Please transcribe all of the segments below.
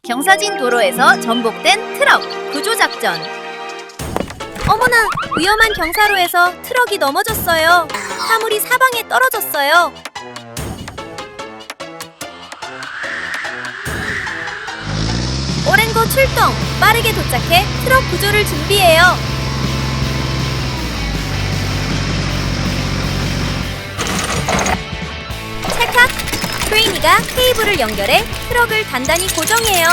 경사진 도로에서 전복된 트럭 구조작전. 어머나! 위험한 경사로에서 트럭이 넘어졌어요. 화물이 사방에 떨어졌어요. 오랭고 출동! 빠르게 도착해 트럭 구조를 준비해요. 찰칵! 크레인이가 케이블을 연결해 트럭을 단단히 고정해요.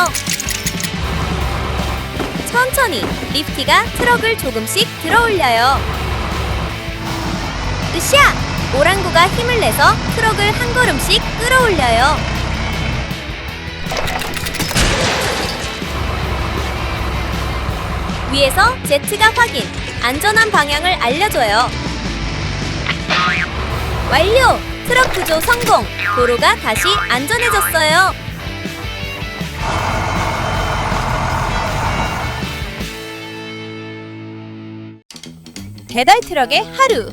천천히 리프티가 트럭을 조금씩 들어올려요. 으쌰! 오랑구가 힘을 내서 트럭을 한 걸음씩 끌어올려요. 위에서 제트가 확인, 안전한 방향을 알려줘요. 완료! 트럭 구조 성공! 도로가 다시 안전해졌어요. 배달 트럭의 하루.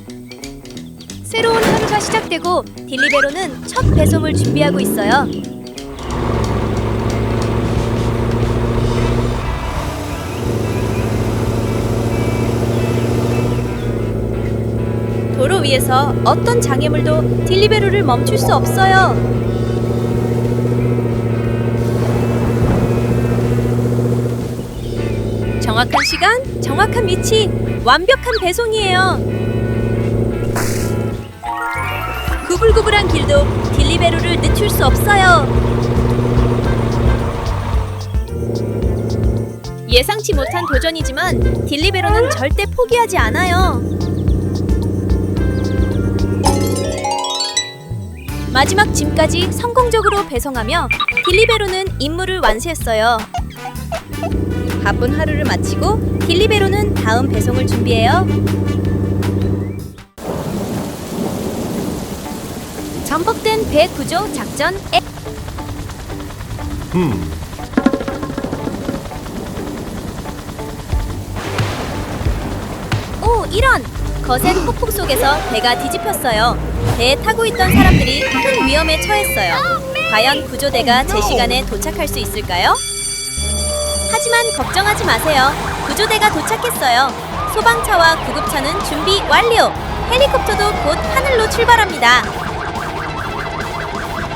새로운 하루가 시작되고 딜리베로는 첫 배송을 준비하고 있어요. 도로 위에서 어떤 장애물도 딜리베로를 멈출 수 없어요. 정확한 시간, 정확한 위치, 완벽한 배송이에요. 구불구불한 길도 딜리베로를 늦출 수 없어요. 예상치 못한 도전이지만 딜리베로는 절대 포기하지 않아요. 마지막 짐까지 성공적으로 배송하며 딜리베로는 임무를 완수했어요. 바쁜 하루를 마치고 딜리베로는 다음 배송을 준비해요. 전복된 배 구조 작전 오, 이런! 거센 폭풍 속에서 배가 뒤집혔어요. 배에 타고 있던 사람들이 큰 위험에 처했어요. 과연 구조대가 제 시간에 도착할 수 있을까요? 하지만 걱정하지 마세요. 구조대가 도착했어요. 소방차와 구급차는 준비 완료! 헬리콥터도 곧 하늘로 출발합니다.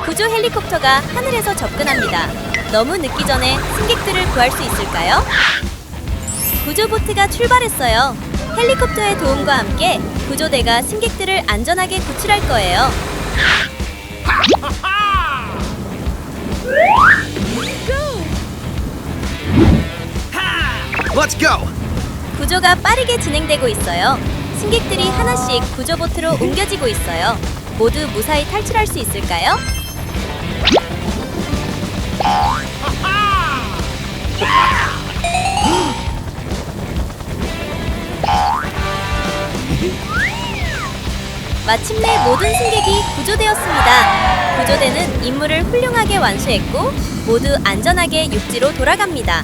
구조 헬리콥터가 하늘에서 접근합니다. 너무 늦기 전에 승객들을 구할 수 있을까요? 구조보트가 출발했어요. 헬리콥터의 도움과 함께 구조대가 승객들을 안전하게 구출할 거예요. Let's go! 구조가 빠르게 진행되고 있어요. 승객들이 하나씩 구조보트로 옮겨지고 있어요. 모두 무사히 탈출할 수 있을까요? 마침내 모든 승객이 구조되었습니다. 구조대는 임무를 훌륭하게 완수했고 모두 안전하게 육지로 돌아갑니다.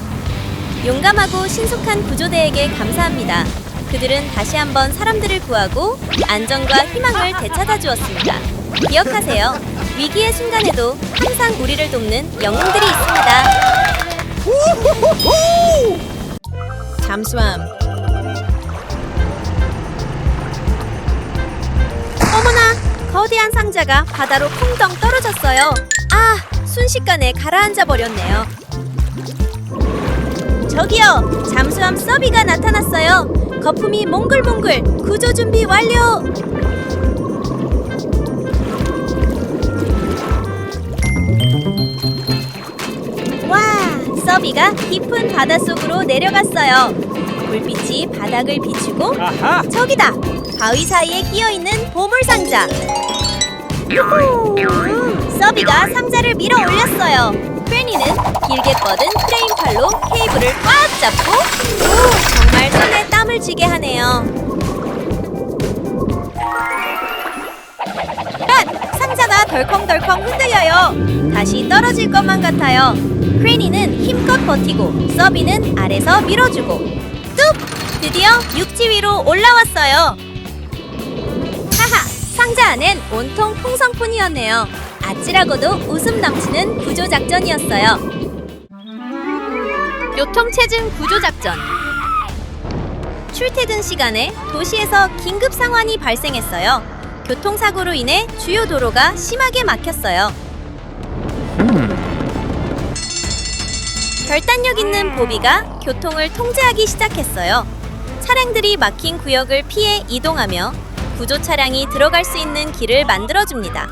용감하고 신속한 구조대에게 감사합니다. 그들은 다시 한번 사람들을 구하고 안전과 희망을 되찾아 주었습니다. 기억하세요. 위기의 순간에도 항상 우리를 돕는 영웅들이 있습니다. 잠수함. 어머나! 거대한 상자가 바다로 퐁덩 떨어졌어요. 아! 순식간에 가라앉아 버렸네요. 저기요! 잠수함 서비가 나타났어요. 거품이 몽글몽글! 구조 준비 완료! 와! 서비가 깊은 바닷속으로 내려갔어요. 불빛이 바닥을 비추고 아하! 저기다! 바위 사이에 끼어있는 보물상자! 유후! 서비가 상자를 밀어 올렸어요. 크레니는 길게 뻗은 크레인팔로 케이블을 꽉 잡고 오! 정말 손에 땀을 쥐게 하네요. 상자가 덜컹덜컹 흔들려요. 다시 떨어질 것만 같아요. 크레니는 힘껏 버티고 서비는 아래서 밀어주고 뚝! 드디어 육지 위로 올라왔어요. 하하! 상자 안엔 온통 풍선뿐이었네요. 아찔하고도 웃음 넘치는 구조작전이었어요. 교통체증 구조작전. 출퇴근 시간에 도시에서 긴급 상황이 발생했어요. 교통사고로 인해 주요 도로가 심하게 막혔어요. 결단력 있는 보비가 교통을 통제하기 시작했어요. 차량들이 막힌 구역을 피해 이동하며 구조 차량이 들어갈 수 있는 길을 만들어줍니다.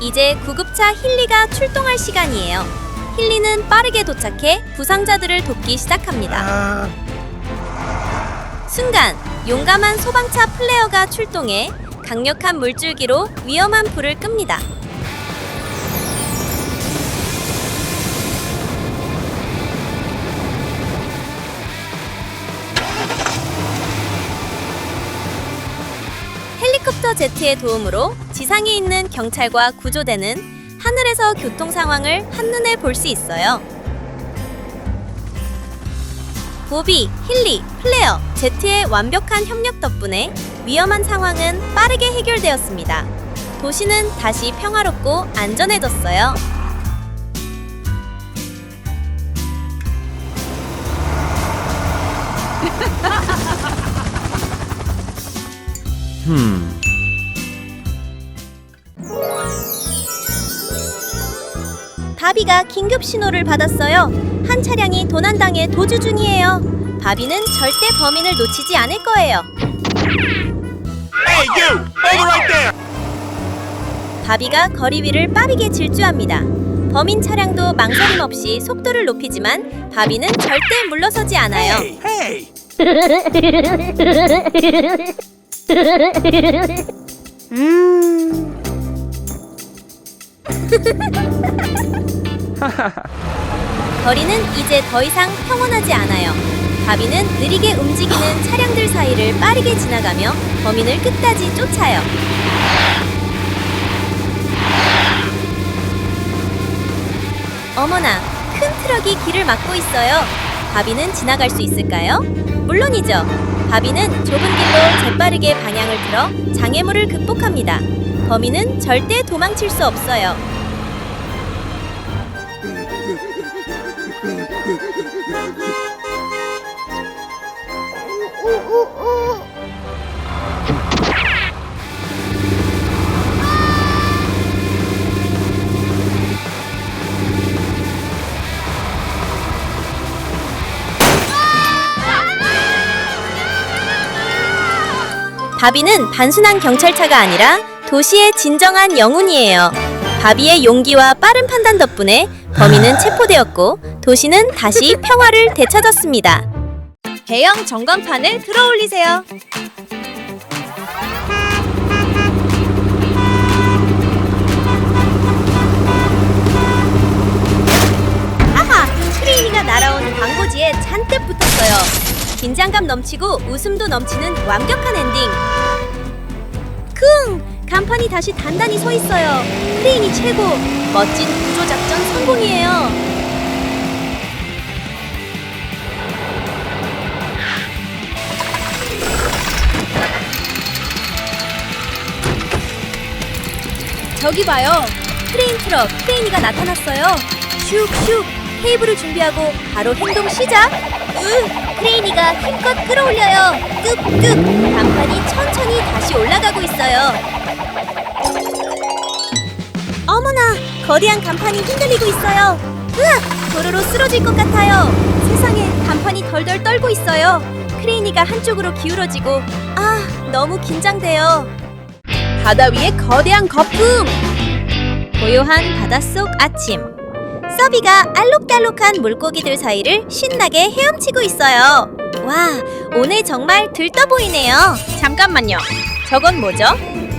이제 구급차 힐리가 출동할 시간이에요. 힐리는 빠르게 도착해 부상자들을 돕기 시작합니다. 순간 용감한 소방차 플레어가 출동해 강력한 물줄기로 위험한 불을 끕니다. 헬리콥터 제트의 도움으로 지상에 있는 경찰과 구조대는 하늘에서 교통 상황을 한눈에 볼 수 있어요. 보비, 힐리, 플레어, 제트의 완벽한 협력 덕분에 위험한 상황은 빠르게 해결되었습니다. 도시는 다시 평화롭고 안전해졌어요. 바비가 긴급 신호를 받았어요. 한 차량이 도난당해 도주 중이에요. 바비는 절대 범인을 놓치지 않을 거예요. Hey, you! Over right there! 바비가 거리 위를 빠르게 질주합니다. 범인 차량도 망설임 없이 속도를 높이지만 바비는 절대 물러서지 않아요. Hey! Hey! 거리는 이제 더 이상 평온하지 않아요. 바비는 느리게 움직이는 차량들 사이를 빠르게 지나가며 범인을 끝까지 쫓아요. 어머나, 큰 트럭이 길을 막고 있어요. 바비는 지나갈 수 있을까요? 물론이죠. 바비는 좁은 길로 재빠르게 방향을 틀어 장애물을 극복합니다. 범인은 절대 도망칠 수 없어요. 바비는 단순한 경찰차가 아니라 도시의 진정한 영웅이에요. 바비의 용기와 빠른 판단 덕분에 범인은 체포되었고 도시는 다시 평화를 되찾았습니다. 대형 전광판을 들어올리세요. 아하! 크레인이가 날아온 광고지에 잔뜩 붙었어요. 긴장감 넘치고 웃음도 넘치는 완벽한 엔딩. 간판이 다시 단단히 서 있어요. 크레인이 최고. 멋진 구조 작전 성공이에요. 저기 봐요. 크레인 트럭 크레인이가 나타났어요. 슉슉 케이블을 준비하고 바로 행동 시작. 크레인이가 힘껏 끌어올려요. 뚝뚝 간판이 천천히 다시 올라가고 있어요. 어머나, 거대한 간판이 흔들리고 있어요. 으악! 도로로 쓰러질 것 같아요. 세상에, 간판이 덜덜 떨고 있어요. 크레인이가 한쪽으로 기울어지고 너무 긴장돼요. 바다 위에 거대한 거품! 고요한 바닷속 아침. 서비가 알록달록한 물고기들 사이를 신나게 헤엄치고 있어요. 와, 오늘 정말 들떠 보이네요. 잠깐만요. 저건 뭐죠?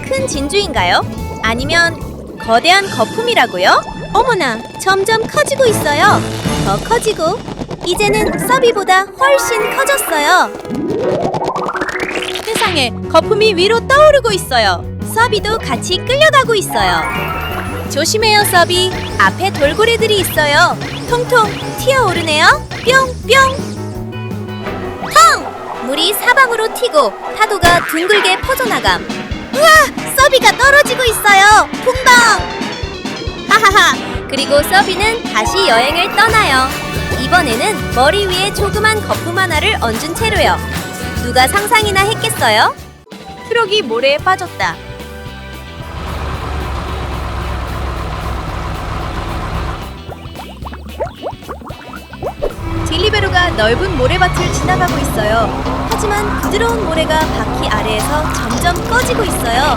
큰 진주인가요? 아니면 거대한 거품이라고요? 어머나, 점점 커지고 있어요. 더 커지고 이제는 서비보다 훨씬 커졌어요. 세상에, 거품이 위로 떠오르고 있어요. 서비도 같이 끌려가고 있어요. 조심해요, 서비. 앞에 돌고래들이 있어요. 통통 튀어오르네요. 뿅뿅. 텅! 물이 사방으로 튀고 파도가 둥글게 퍼져나감. 우와! 서비가 떨어지고 있어요. 풍덩! 하하하! 그리고 서비는 다시 여행을 떠나요. 이번에는 머리 위에 조그만 거품 하나를 얹은 채로요. 누가 상상이나 했겠어요? 트럭이 모래에 빠졌다. 딜리베로가 넓은 모래밭을 지나가고 있어요. 하지만 부드러운 모래가 바퀴 아래에서 점점 꺼지고 있어요.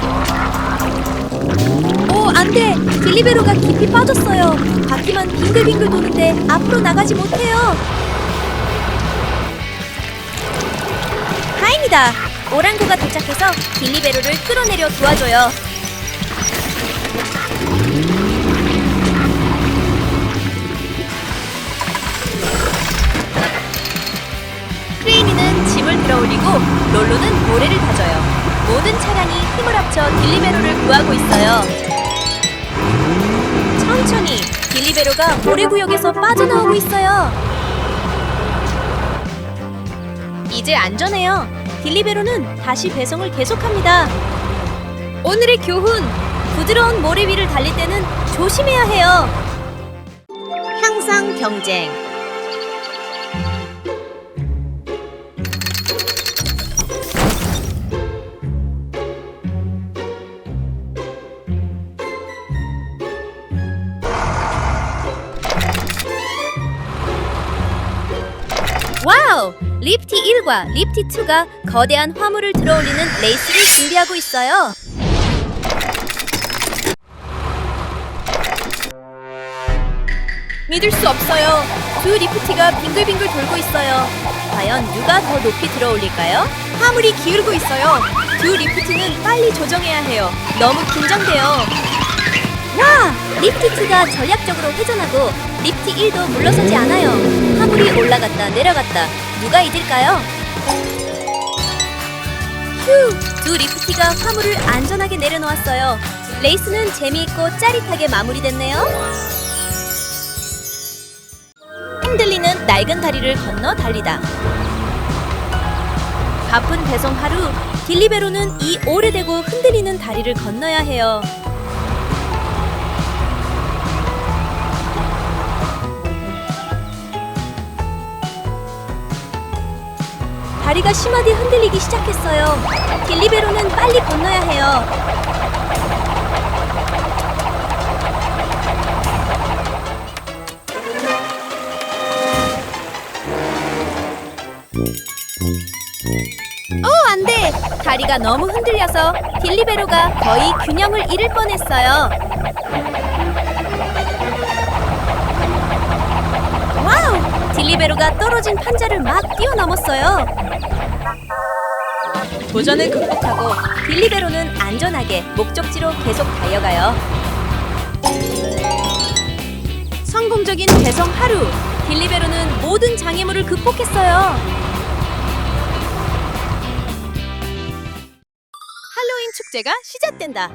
오, 안 돼! 딜리베로가 깊이 빠졌어요. 바퀴만 빙글빙글 도는데 앞으로 나가지 못해요. 다행이다! 오랑구가 도착해서 딜리베로를 끌어내려 도와줘요. 크레인이는 짐을 들어올리고 롤로는 모래를 다져요. 모든 차량이 힘을 합쳐 딜리베로를 구하고 있어요. 천천히 딜리베로가 모래구역에서 빠져나오고 있어요. 이제 안전해요. 딜리베로는 다시 배송을 계속합니다. 오늘의 교훈! 부드러운 모래 위를 달릴 때는 조심해야 해요. 향상 경쟁. 와우! 리프티 1과 리프티 2가 거대한 화물을 들어올리는 레이스를 준비하고 있어요. 믿을 수 없어요. 두 리프티가 빙글빙글 돌고 있어요. 과연 누가 더 높이 들어올릴까요? 화물이 기울고 있어요. 두 리프티는 빨리 조정해야 해요. 너무 긴장돼요. 와! 리프티 2가 전략적으로 회전하고 리프티 1도 물러서지 않아요. 화물이 올라갔다 내려갔다. 누가 이길까요? 휴! 두 리프티가 화물을 안전하게 내려놓았어요. 레이스는 재미있고 짜릿하게 마무리됐네요. 흔들리는 낡은 다리를 건너 달리다. 바쁜 배송 하루, 딜리베로는 이 오래되고 흔들리는 다리를 건너야 해요. 다리가 심하게 흔들리기 시작했어요. 딜리베로는 빨리 건너야 해요. 오, 안 돼! 다리가 너무 흔들려서 딜리베로가 거의 균형을 잃을 뻔했어요. 와우! 딜리베로가 떨어진 판자를 막 뛰어넘었어요. 도전을 극복하고 딜리베로는 안전하게 목적지로 계속 달려가요. 성공적인 배송 하루! 딜리베로는 모든 장애물을 극복했어요. 할로윈 축제가 시작된다.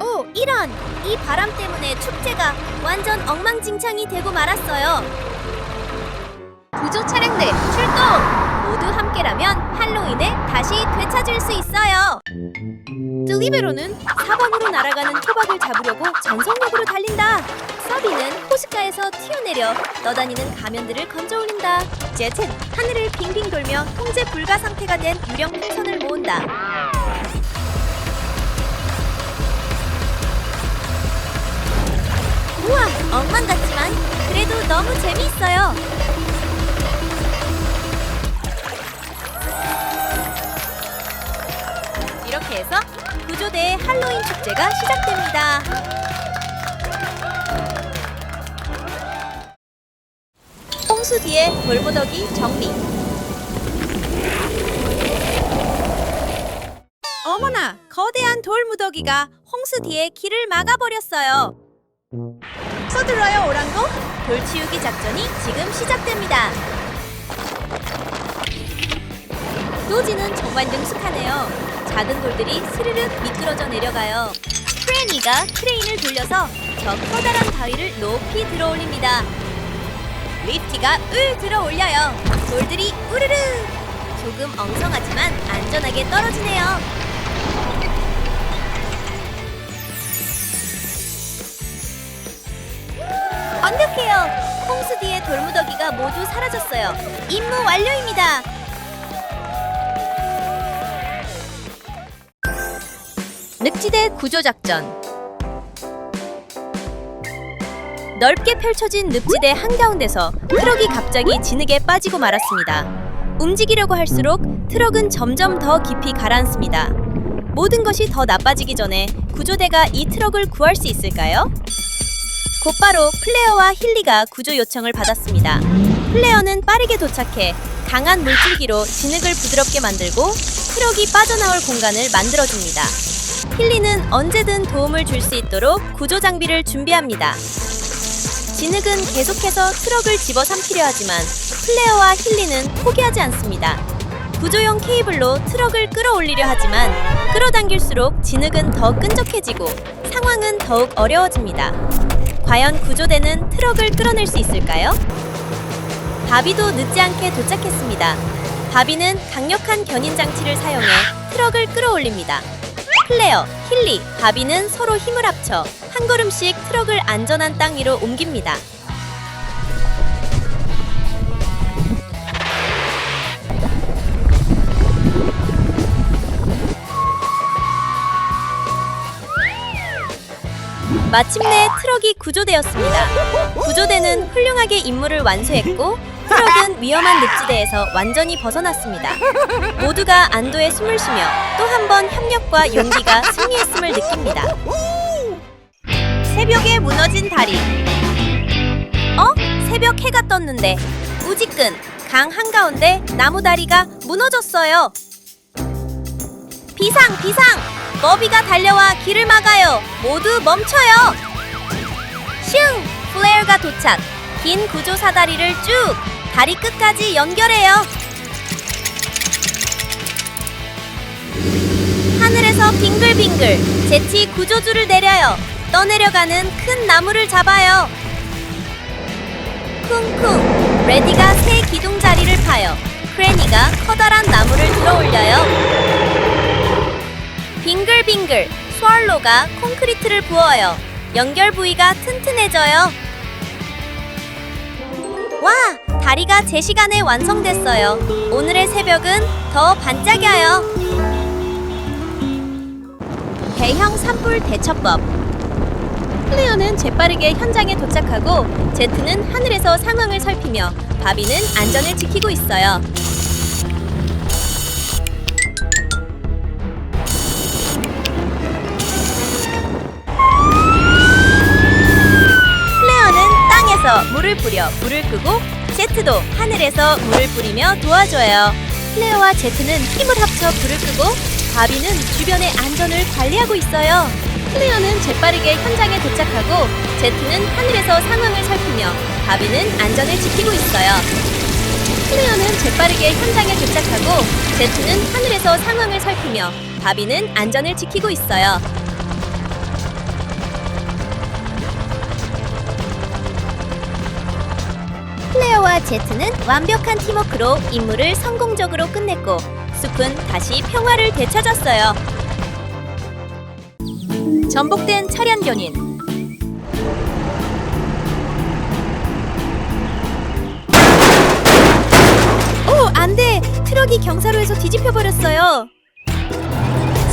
오, 이런! 이 바람 때문에 축제가 완전 엉망진창이 되고 말았어요. 구조 차량들 출동! 모두 함께라면 할로윈을 다시 되찾을 수 있어요. 딜리베로는 사방으로 날아가는 토박을 잡으려고 전속력으로 달린다. 서비는 호숫가에서 튀어내려 떠다니는 가면들을 건져올린다. 제트는 하늘을 빙빙 돌며 통제 불가 상태가 된 유령 풍선을 모은다. 우와, 엉망 같지만 그래도 너무 재미있어요. 이렇게 해서 구조대의 할로윈 축제가 시작됩니다. 홍수 뒤에 돌무더기 정리. 어머나, 거대한 돌무더기가 홍수 뒤에 길을 막아버렸어요. 서둘러요, 오랑고. 돌치우기 작전이 지금 시작됩니다. 노지는 정말 능숙하네요. 작은 돌들이 스르륵 미끄러져 내려가요. 크레니가 크레인을 돌려서 저 커다란 다리를 높이 들어올립니다. 리프티가 울 들어 올려요. 돌들이 우르르. 조금 엉성하지만 안전하게 떨어지네요. 완벽해요. 홍수 뒤의 돌무더기가 모두 사라졌어요. 임무 완료입니다. 늪지대 구조작전. 넓게 펼쳐진 늪지대 한가운데서 트럭이 갑자기 진흙에 빠지고 말았습니다. 움직이려고 할수록 트럭은 점점 더 깊이 가라앉습니다. 모든 것이 더 나빠지기 전에 구조대가 이 트럭을 구할 수 있을까요? 곧바로 플레어와 힐리가 구조 요청을 받았습니다. 플레어는 빠르게 도착해 강한 물줄기로 진흙을 부드럽게 만들고 트럭이 빠져나올 공간을 만들어줍니다. 힐리는 언제든 도움을 줄 수 있도록 구조 장비를 준비합니다. 진흙은 계속해서 트럭을 집어삼키려 하지만 플레어와 힐리는 포기하지 않습니다. 구조용 케이블로 트럭을 끌어올리려 하지만 끌어당길수록 진흙은 더 끈적해지고 상황은 더욱 어려워집니다. 과연 구조대는 트럭을 끌어낼 수 있을까요? 바비도 늦지 않게 도착했습니다. 바비는 강력한 견인 장치를 사용해 트럭을 끌어올립니다. 플레어, 힐리, 바비는 서로 힘을 합쳐 한 걸음씩 트럭을 안전한 땅 위로 옮깁니다. 마침내 트럭이 구조되었습니다. 구조대는 훌륭하게 임무를 완수했고 트럭은 위험한 늪지대에서 완전히 벗어났습니다. 모두가 안도의 숨을 쉬며 또 한 번 협력과 용기가 승리했음을 느낍니다. 새벽에 무너진 다리. 새벽 해가 떴는데 우지끈 강 한가운데 나무 다리가 무너졌어요. 비상! 머비가 달려와 길을 막아요. 모두 멈춰요. 슝! 플레어가 도착. 긴 구조 사다리를 쭉 다리 끝까지 연결해요. 하늘에서 빙글빙글 제티 구조줄을 내려요. 떠내려가는 큰 나무를 잡아요. 쿵쿵 레디가 새 기둥 자리를 파요. 크레니가 커다란 나무를 들어 올려요. 빙글빙글 스왈로가 콘크리트를 부어요. 연결 부위가 튼튼해져요. 와! 다리가 제 시간에 완성됐어요. 오늘의 새벽은 더 반짝여요. 대형 산불 대처법. 플레어는 재빠르게 현장에 도착하고 제트는 하늘에서 상황을 살피며 바비는 안전을 지키고 있어요. 플레어는 땅에서 물을 뿌려 불을 끄고 제트도 하늘에서 물을 뿌리며 도와줘요. 플레어와 제트는 힘을 합쳐 불을 끄고 바비는 주변의 안전을 관리하고 있어요. 플레어는 재빠르게 현장에 도착하고 제트는 하늘에서 상황을 살피며 바비는 안전을 지키고 있어요. 플레어는 재빠르게 현장에 도착하고 제트는 하늘에서 상황을 살피며 바비는 안전을 지키고 있어요. 플레어와 제트는 완벽한 팀워크로 임무를 성공적으로 끝냈고 숲은 다시 평화를 되찾았어요. 전복된 차량 견인. 오, 안돼! 트럭이 경사로에서 뒤집혀 버렸어요.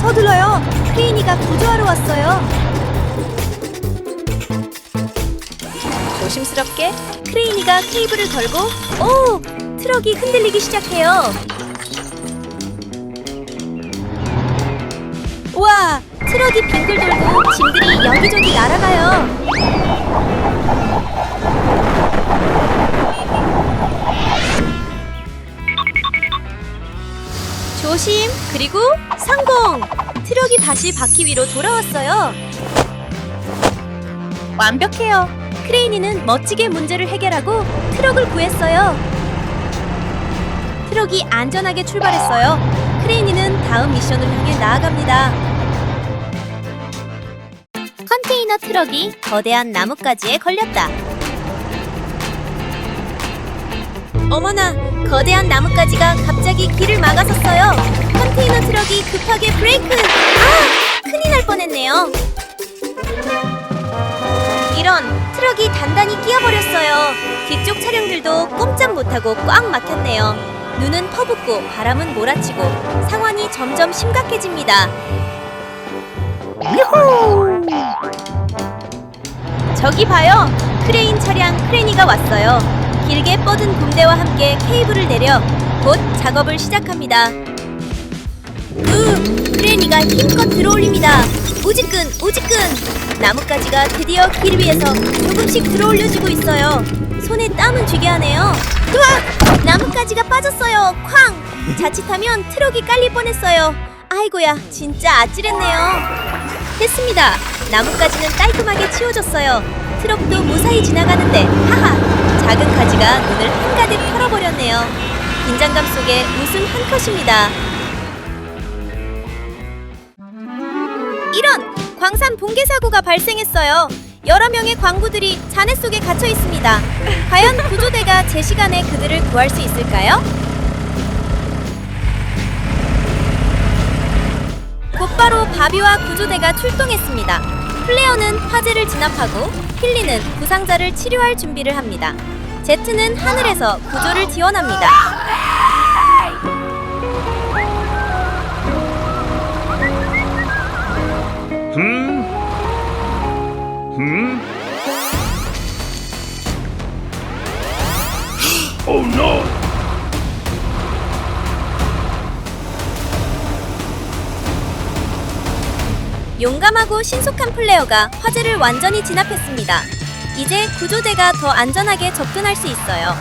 서둘러요. 크레인이가 구조하러 왔어요. 조심스럽게 크레인이가 케이블을 걸고 오! 트럭이 흔들리기 시작해요. 우와! 트럭이 빙글 돌고 짐들이 여기저기 날아가요. 조심! 그리고 성공! 트럭이 다시 바퀴 위로 돌아왔어요. 완벽해요. 크레인이는 멋지게 문제를 해결하고 트럭을 구했어요. 트럭이 안전하게 출발했어요. 크레인이는 다음 미션을 향해 나아갑니다. 컨테이너 트럭이 거대한 나뭇가지에 걸렸다. 어머나, 거대한 나뭇가지가 갑자기 길을 막아섰어요. 컨테이너 트럭이 급하게 브레이크! 아! 큰일 날 뻔했네요. 이런, 트럭이 단단히 끼어버렸어요. 뒤쪽 차량들도 꼼짝 못하고 꽉 막혔네요. 눈은 퍼붓고 바람은 몰아치고 상황이 점점 심각해집니다. 유후! 저기 봐요! 크레인 차량 크레니가 왔어요. 길게 뻗은 굼대와 함께 케이블을 내려 곧 작업을 시작합니다. 크레니가 힘껏 들어올립니다. 우지끈 우지끈! 나뭇가지가 드디어 길 위에서 조금씩 들어올려지고 있어요. 손에 땀은 쥐게 하네요. 으악! 나뭇가지가 빠졌어요. 쾅! 자칫하면 트럭이 깔릴 뻔했어요. 아이고야, 진짜 아찔했네요. 됐습니다. 나뭇가지는 깔끔하게 치워졌어요. 트럭도 무사히 지나가는데 하하! 작은 가지가 눈을 한가득 털어버렸네요. 긴장감 속에 웃음 한 컷입니다. 이런! 광산 붕괴 사고가 발생했어요. 여러 명의 광부들이 잔해 속에 갇혀 있습니다. 과연 구조대가 제 시간에 그들을 구할 수 있을까요? 곧바로 바비와 구조대가 출동했습니다. 플레어는 화재를 진압하고 힐리는 부상자를 치료할 준비를 합니다. 제트는 하늘에서 구조를 지원합니다. Oh no! 용감하고 신속한 플레어가 화재를 완전히 진압했습니다. 이제 구조대가 더 안전하게 접근할 수 있어요.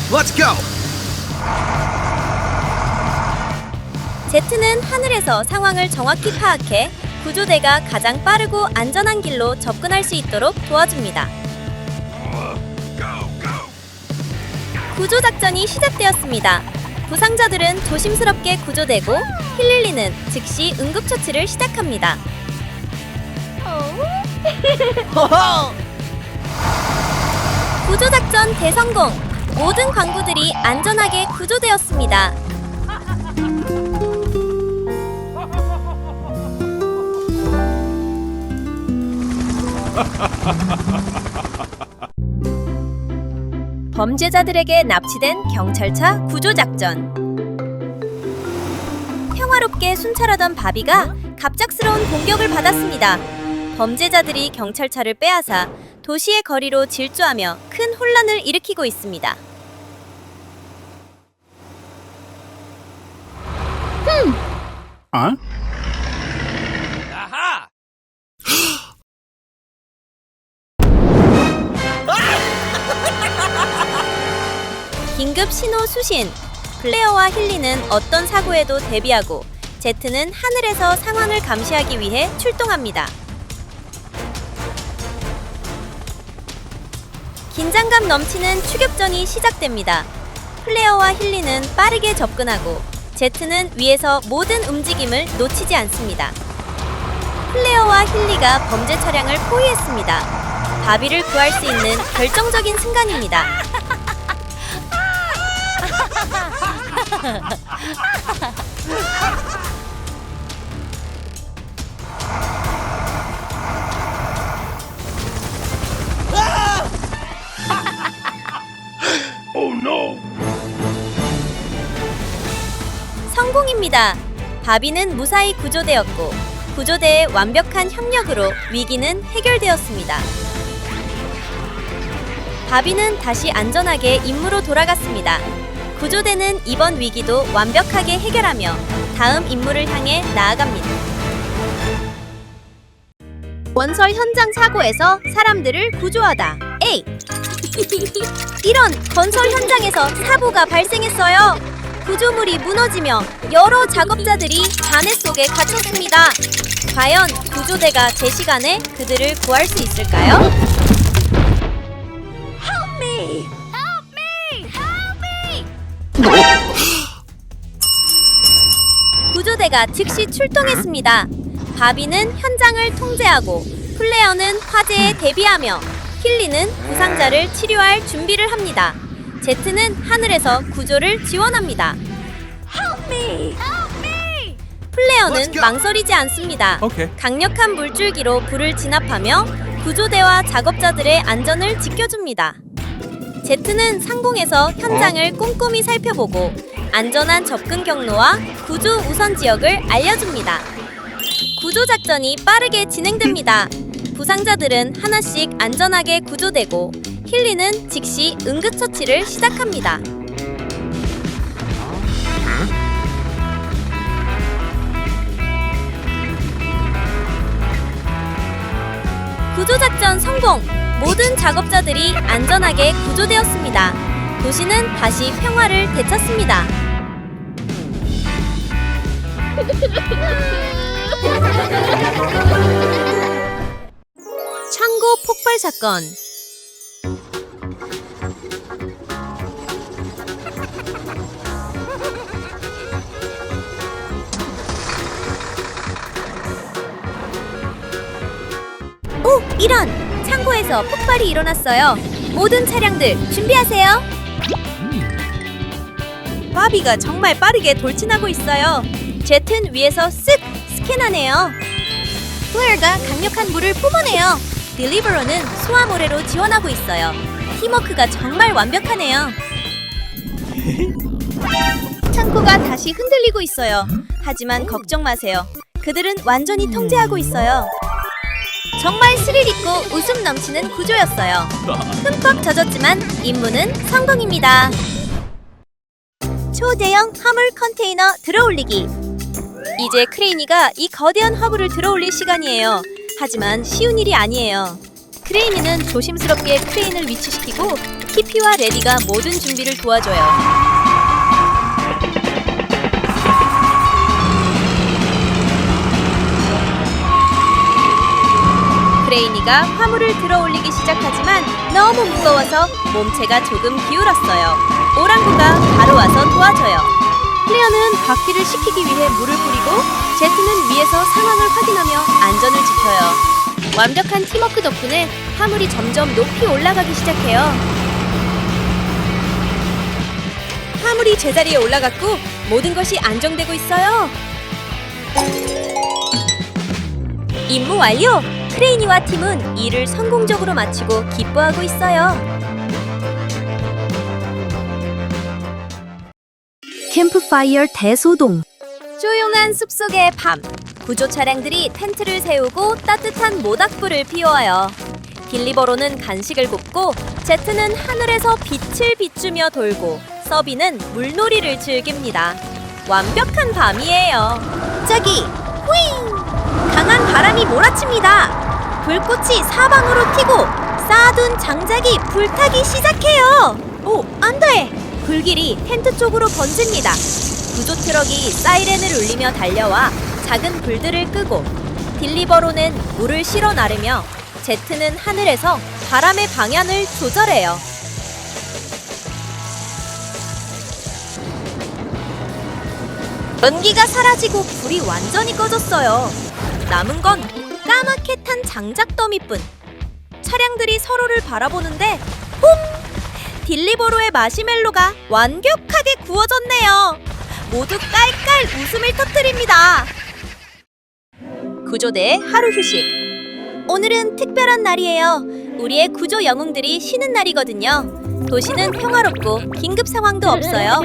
Let's go! 제트는 하늘에서 상황을 정확히 파악해 구조대가 가장 빠르고 안전한 길로 접근할 수 있도록 도와줍니다. 구조작전이 시작되었습니다. 부상자들은 조심스럽게 구조되고 힐릴리는 즉시 응급처치를 시작합니다. 구조작전 대성공! 모든 광부들이 안전하게 구조되었습니다. 범죄자들에게 납치된 경찰차 구조작전. 평화롭게 순찰하던 바비가 갑작스러운 공격을 받았습니다. 범죄자들이 경찰차를 빼앗아 도시의 거리로 질주하며 큰 혼란을 일으키고 있습니다. Huh? 긴급 신호 수신. 플레어와 힐리는 어떤 사고에도 대비하고 제트는 하늘에서 상황을 감시하기 위해 출동합니다. 긴장감 넘치는 추격전이 시작됩니다. 플레어와 힐리는 빠르게 접근하고 제트는 위에서 모든 움직임을 놓치지 않습니다. 플레어와 힐리가 범죄 차량을 포위했습니다. 바비를 구할 수 있는 결정적인 순간입니다. Oh no! 성공입니다. 바비는 무사히 구조되었고 구조대의 완벽한 협력으로 위기는 해결되었습니다. 바비는 다시 안전하게 임무로 돌아갔습니다. 구조대는 이번 위기도 완벽하게 해결하며 다음 임무를 향해 나아갑니다. 원설 현장 사고에서 사람들을 구조하다. A. 이런 건설 현장에서 사고가 발생했어요. 구조물이 무너지며 여러 작업자들이 잔해 속에 갇혔습니다. 과연 구조대가 제 시간에 그들을 구할 수 있을까요? Help me! Help me! Help me! 바비가 즉시 출동했습니다. 바비는 현장을 통제하고 플레어는 화재에 대비하며 힐리는 부상자를 치료할 준비를 합니다. 제트는 하늘에서 구조를 지원합니다. 플레어는 망설이지 않습니다. Okay. 강력한 물줄기로 불을 진압하며 구조대와 작업자들의 안전을 지켜줍니다. 제트는 상공에서 현장을 꼼꼼히 살펴보고 안전한 접근 경로와 구조 우선 지역을 알려줍니다. 구조 작전이 빠르게 진행됩니다. 부상자들은 하나씩 안전하게 구조되고 힐리는 즉시 응급처치를 시작합니다. 구조작전 성공! 모든 작업자들이 안전하게 구조되었습니다. 도시는 다시 평화를 되찾습니다. 창고 폭발 사건. 오! 이런! 창고에서 폭발이 일어났어요. 모든 차량들 준비하세요. 바비가 정말 빠르게 돌진하고 있어요. 제트는 위에서 쓱 스캔하네요. 플레어가 강력한 물을 뿜어내요. 딜리버러는 소화 모래로 지원하고 있어요. 팀워크가 정말 완벽하네요. 창고가 다시 흔들리고 있어요. 하지만 걱정 마세요. 그들은 완전히 통제하고 있어요. 정말 스릴 있고 웃음 넘치는 구조였어요. 흠뻑 젖었지만 임무는 성공입니다. 초대형 화물 컨테이너 들어올리기. 이제 크레이니가 이 거대한 화물을 들어올릴 시간이에요. 하지만 쉬운 일이 아니에요. 크레이니는 조심스럽게 크레인을 위치시키고 키피와 레디가 모든 준비를 도와줘요. 크레이니가 화물을 들어올리기 시작하지만 너무 무거워서 몸체가 조금 기울었어요. 오랑구가 바로 와서 도와줘요. 플레어는 바퀴를 식히기 위해 물을 뿌리고 제트는 위에서 상황을 확인하며 안전을 지켜요. 완벽한 팀워크 덕분에 화물이 점점 높이 올라가기 시작해요. 화물이 제자리에 올라갔고 모든 것이 안정되고 있어요. 임무 완료! 크레이니와 팀은 일을 성공적으로 마치고 기뻐하고 있어요. 캠프파이어 대소동. 조용한 숲속의 밤. 구조 차량들이 텐트를 세우고 따뜻한 모닥불을 피워요. 딜리버로는 간식을 굽고 제트는 하늘에서 빛을 비추며 돌고 서비는 물놀이를 즐깁니다. 완벽한 밤이에요. 저기! 후잉! 강한 바람이 몰아칩니다. 불꽃이 사방으로 튀고 쌓아둔 장작이 불타기 시작해요. 오, 안 돼! 불길이 텐트 쪽으로 번집니다. 구조 트럭이 사이렌을 울리며 달려와 작은 불들을 끄고 딜리버로는 물을 실어 나르며 제트는 하늘에서 바람의 방향을 조절해요. 연기가 사라지고 불이 완전히 꺼졌어요. 남은 건 까맣게 탄 장작 더미뿐. 차량들이 서로를 바라보는데 홈! 딜리버로의 마시멜로가 완벽하게 구워졌네요. 모두 깔깔 웃음을 터뜨립니다. 구조대의 하루 휴식. 오늘은 특별한 날이에요. 우리의 구조 영웅들이 쉬는 날이거든요. 도시는 평화롭고 긴급 상황도 없어요.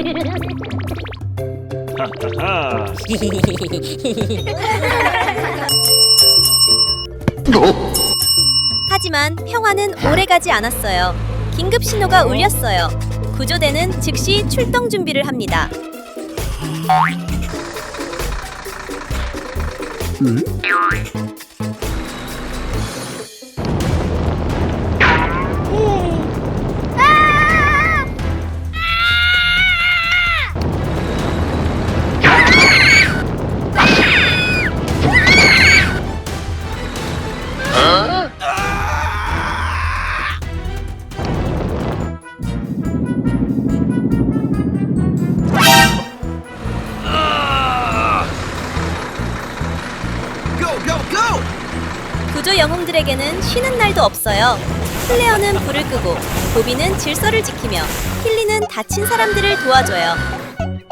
하지만 평화는 오래가지 않았어요. 긴급 신호가 울렸어요. 구조대는 즉시 출동 준비를 합니다. 구조 영웅들에게는 쉬는 날도 없어요. 클레어는 불을 끄고, 보비는 질서를 지키며, 힐리는 다친 사람들을 도와줘요.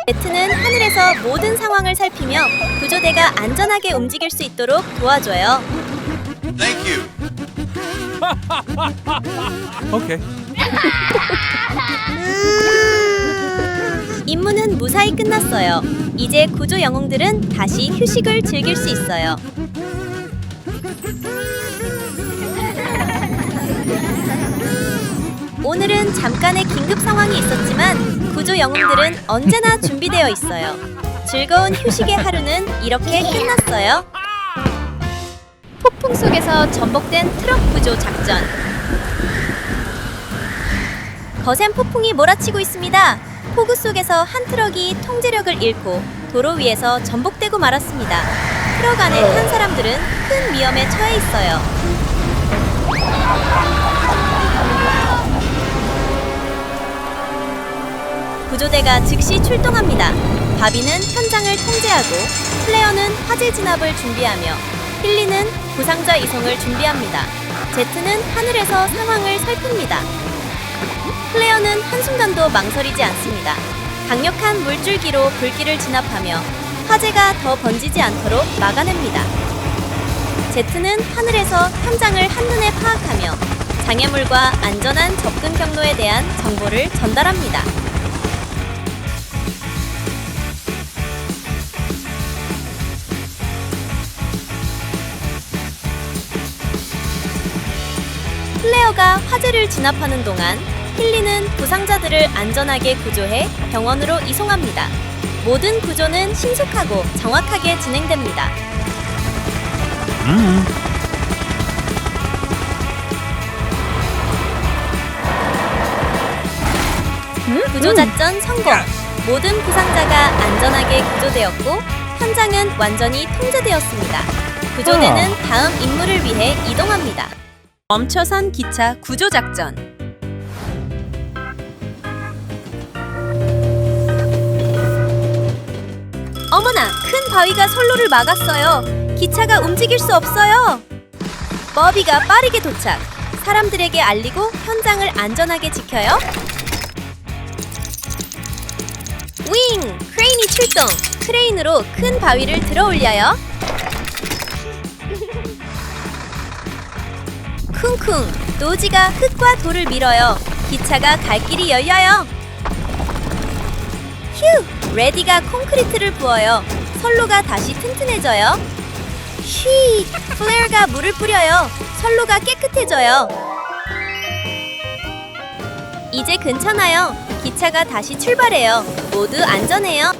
제트는 하늘에서 모든 상황을 살피며 구조대가 안전하게 움직일 수 있도록 도와줘요. Thank you. Okay. 임무는 무사히 끝났어요. 이제 구조 영웅들은 다시 휴식을 즐길 수 있어요. 오늘은 잠깐의 긴급 상황이 있었지만 구조 영웅들은 언제나 준비되어 있어요. 즐거운 휴식의 하루는 이렇게 끝났어요. 폭풍 속에서 전복된 트럭 구조 작전. 거센 폭풍이 몰아치고 있습니다. 폭우 속에서 한 트럭이 통제력을 잃고 도로 위에서 전복되고 말았습니다. 트럭 안에 탄 사람들은 큰 위험에 처해 있어요. 구조대가 즉시 출동합니다. 바비는 현장을 통제하고 클레어는 화재 진압을 준비하며 힐리는 부상자 이송을 준비합니다. 제트는 하늘에서 상황을 살핍니다. 클레어는 한순간도 망설이지 않습니다. 강력한 물줄기로 불길을 진압하며 화재가 더 번지지 않도록 막아냅니다. 제트는 하늘에서 현장을 한눈에 파악하며 장애물과 안전한 접근 경로에 대한 정보를 전달합니다. 클레어가 화재를 진압하는 동안 힐리는 부상자들을 안전하게 구조해 병원으로 이송합니다. 모든 구조는 신속하고 정확하게 진행됩니다. 구조 작전 성공! 모든 부상자가 안전하게 구조되었고 현장은 완전히 통제되었습니다. 구조대는 다음 임무를 위해 이동합니다. 멈춰선 기차 구조 작전. 어머나, 큰 바위가 선로를 막았어요. 기차가 움직일 수 없어요. 버비가 빠르게 도착. 사람들에게 알리고 현장을 안전하게 지켜요. 윙! 크레인이 출동. 크레인으로 큰 바위를 들어 올려요. 쿵쿵! 노지가 흙과 돌을 밀어요. 기차가 갈 길이 열려요. 휴! 레디가 콘크리트를 부어요. 선로가 다시 튼튼해져요. 쉬! 플레어가 물을 뿌려요. 선로가 깨끗해져요. 이제 괜찮아요. 기차가 다시 출발해요. 모두 안전해요.